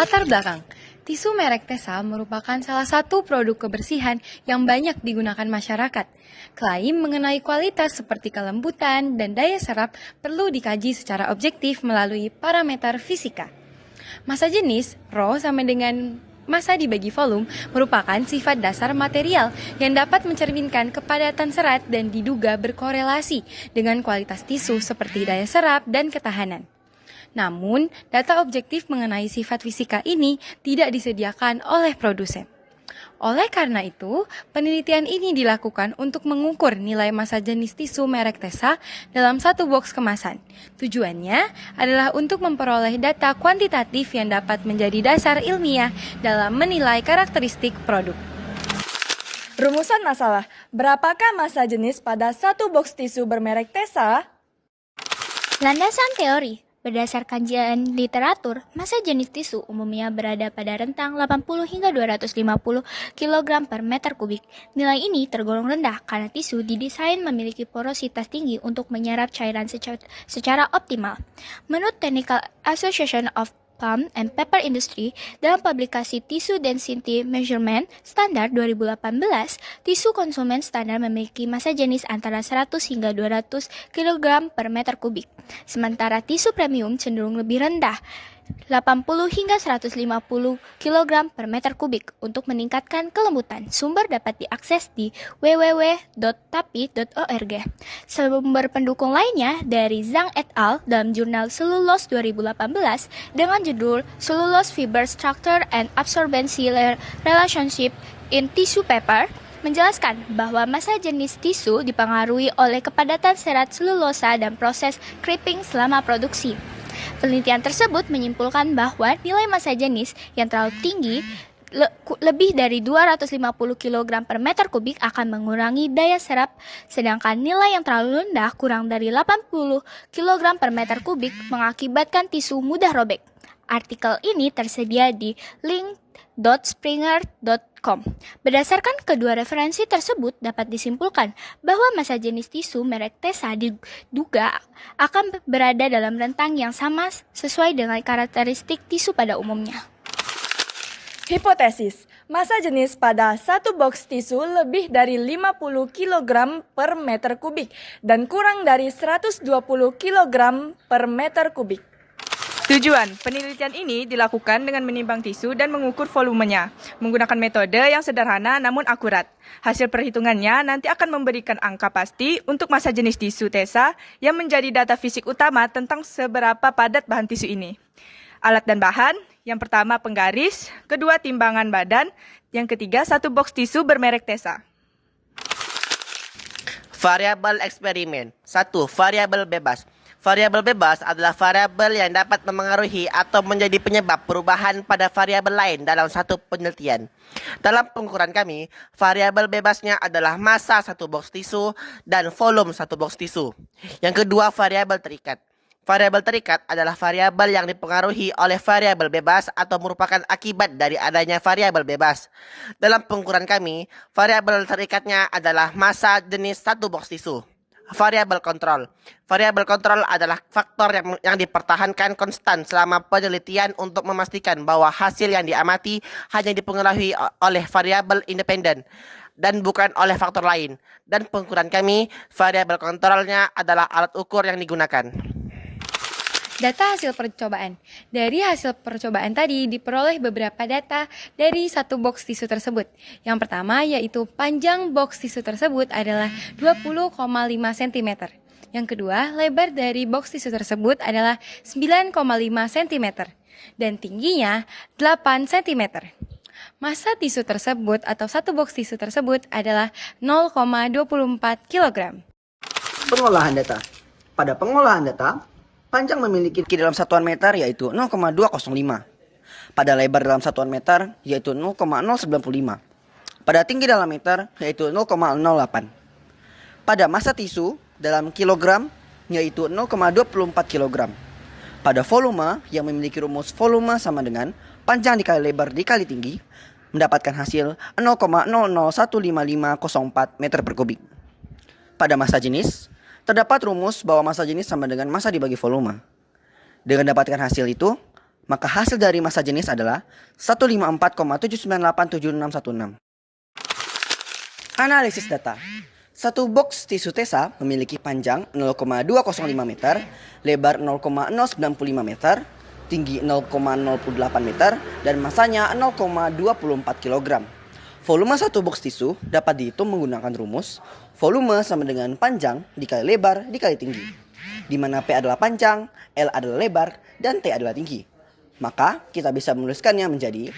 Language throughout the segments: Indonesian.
Latar belakang, tisu merek Tesa merupakan salah satu produk kebersihan yang banyak digunakan masyarakat. Klaim mengenai kualitas seperti kelembutan dan daya serap perlu dikaji secara objektif melalui parameter fisika. Massa jenis, Rho sama dengan massa dibagi volume merupakan sifat dasar material yang dapat mencerminkan kepadatan serat dan diduga berkorelasi dengan kualitas tisu seperti daya serap dan ketahanan. Namun, data objektif mengenai sifat fisika ini tidak disediakan oleh produsen. Oleh karena itu, penelitian ini dilakukan untuk mengukur nilai massa jenis tisu merek Tesa dalam satu box kemasan. Tujuannya adalah untuk memperoleh data kuantitatif yang dapat menjadi dasar ilmiah dalam menilai karakteristik produk. Rumusan masalah, berapakah massa jenis pada satu box tisu bermerek Tesa? Landasan teori. Berdasarkan kajian literatur, massa jenis tisu umumnya berada pada rentang 80 hingga 250 kg per meter kubik. Nilai ini tergolong rendah karena tisu didesain memiliki porositas tinggi untuk menyerap cairan secara optimal. Menurut Technical Association of Pulp and Paper Industry, dalam publikasi Tissue Density Measurement Standard 2018, tisu konsumen standar memiliki massa jenis antara 100 hingga 200 kg per meter kubik. Sementara tisu premium cenderung lebih rendah, 80 hingga 150 kg per meter kubik. Untuk meningkatkan kelembutan, sumber dapat diakses di www.tapi.org. Sumber pendukung lainnya dari Zhang et al. Dalam jurnal Cellulose 2018 dengan judul Cellulose Fiber Structure and Absorbency Relationship in Tissue Paper menjelaskan bahwa massa jenis tisu dipengaruhi oleh kepadatan serat selulosa dan proses crimping selama produksi. Penelitian tersebut menyimpulkan bahwa nilai massa jenis yang terlalu tinggi lebih dari 250 kg per meter kubik akan mengurangi daya serap, sedangkan nilai yang terlalu rendah kurang dari 80 kg per meter kubik mengakibatkan tisu mudah robek. Artikel ini tersedia di link.springer.com. Berdasarkan kedua referensi tersebut dapat disimpulkan bahwa massa jenis tisu merek Tesa diduga akan berada dalam rentang yang sama sesuai dengan karakteristik tisu pada umumnya. Hipotesis, massa jenis pada satu box tisu lebih dari 50 kg per meter kubik dan kurang dari 120 kg per meter kubik. Tujuan penelitian ini dilakukan dengan menimbang tisu dan mengukur volumenya, menggunakan metode yang sederhana namun akurat. Hasil perhitungannya nanti akan memberikan angka pasti untuk massa jenis tisu Tesa yang menjadi data fisik utama tentang seberapa padat bahan tisu ini. Alat dan bahan, yang pertama penggaris, kedua timbangan badan, yang ketiga satu box tisu bermerek Tesa. Variabel eksperimen. 1. Variabel bebas. Variabel bebas adalah variabel yang dapat memengaruhi atau menjadi penyebab perubahan pada variabel lain dalam satu penelitian. Dalam pengukuran kami, variabel bebasnya adalah massa satu box tisu dan volume satu box tisu. Yang kedua, variabel terikat. Variabel terikat adalah variabel yang dipengaruhi oleh variabel bebas atau merupakan akibat dari adanya variabel bebas. Dalam pengukuran kami, variabel terikatnya adalah massa jenis satu box tisu. Variabel kontrol. Variabel kontrol adalah faktor yang dipertahankan konstan selama penelitian untuk memastikan bahwa hasil yang diamati hanya dipengaruhi oleh variabel independen dan bukan oleh faktor lain. Dan pengukuran kami, variabel kontrolnya adalah alat ukur yang digunakan. Data hasil percobaan. Dari hasil percobaan tadi diperoleh beberapa data dari satu box tisu tersebut. Yang pertama yaitu panjang box tisu tersebut adalah 20,5 cm. Yang kedua, lebar dari box tisu tersebut adalah 9,5 cm dan tingginya 8 cm. Massa tisu tersebut atau satu box tisu tersebut adalah 0,24 kg. Pengolahan data. Pada pengolahan data, panjang memiliki dalam satuan meter yaitu 0,205. Pada lebar dalam satuan meter yaitu 0,095. Pada tinggi dalam meter yaitu 0,08. Pada massa tisu dalam kilogram yaitu 0,24 kg. Pada volume yang memiliki rumus volume sama dengan panjang dikali lebar dikali tinggi mendapatkan hasil 0,001554 meter per kubik. Pada massa jenis terdapat rumus bahwa massa jenis sama dengan massa dibagi volume. Dengan dapatkan hasil itu, Maka hasil dari massa jenis adalah 154,7987616. Analisis data. Satu box tisu TESA memiliki panjang 0,205 meter, lebar 0,095 meter, tinggi 0,008 meter, dan masanya 0,24 kg. Volume satu box tisu dapat dihitung menggunakan rumus volume sama dengan panjang dikali lebar dikali tinggi, di mana P adalah panjang, L adalah lebar, dan T adalah tinggi. Maka kita bisa menuliskannya menjadi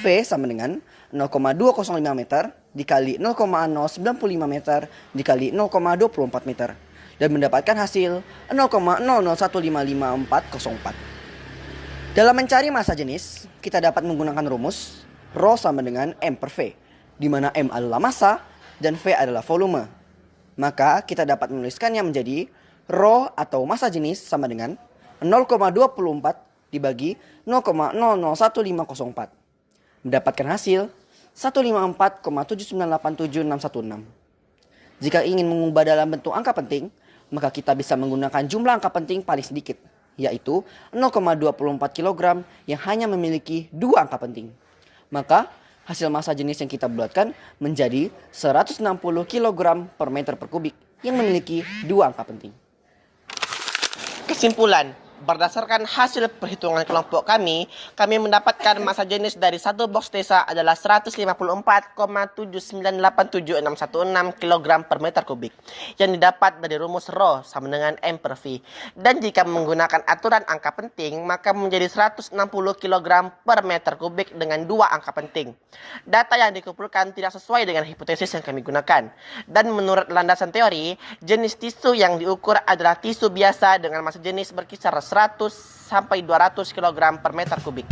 V sama dengan 0,205 meter dikali 0,095 meter dikali 0,24 meter, dan mendapatkan hasil 0,001555404. Dalam mencari massa jenis, kita dapat menggunakan rumus Rho sama dengan M per V, di mana M adalah massa dan V adalah volume. Maka kita dapat menuliskannya menjadi Rho atau massa jenis sama dengan 0,24 dibagi 0,0015504. Mendapatkan hasil 154,7987616. Jika ingin mengubah dalam bentuk angka penting, maka kita bisa menggunakan jumlah angka penting paling sedikit, yaitu 0,24 kg yang hanya memiliki 2 angka penting. Maka hasil massa jenis yang kita bulatkan menjadi 160 kg per meter per kubik yang memiliki 2 angka penting. Kesimpulan, berdasarkan hasil perhitungan kelompok kami mendapatkan massa jenis dari satu box TESA adalah 154,7987616 kg per meter kubik yang didapat dari rumus Rho sama dengan M per V. Dan jika menggunakan aturan angka penting, maka menjadi 160 kg per meter kubik dengan 2 angka penting. Data yang dikumpulkan tidak sesuai dengan hipotesis yang kami gunakan. Dan menurut landasan teori, jenis tisu yang diukur adalah tisu biasa dengan massa jenis berkisar 100 sampai 200 kg per meter kubik.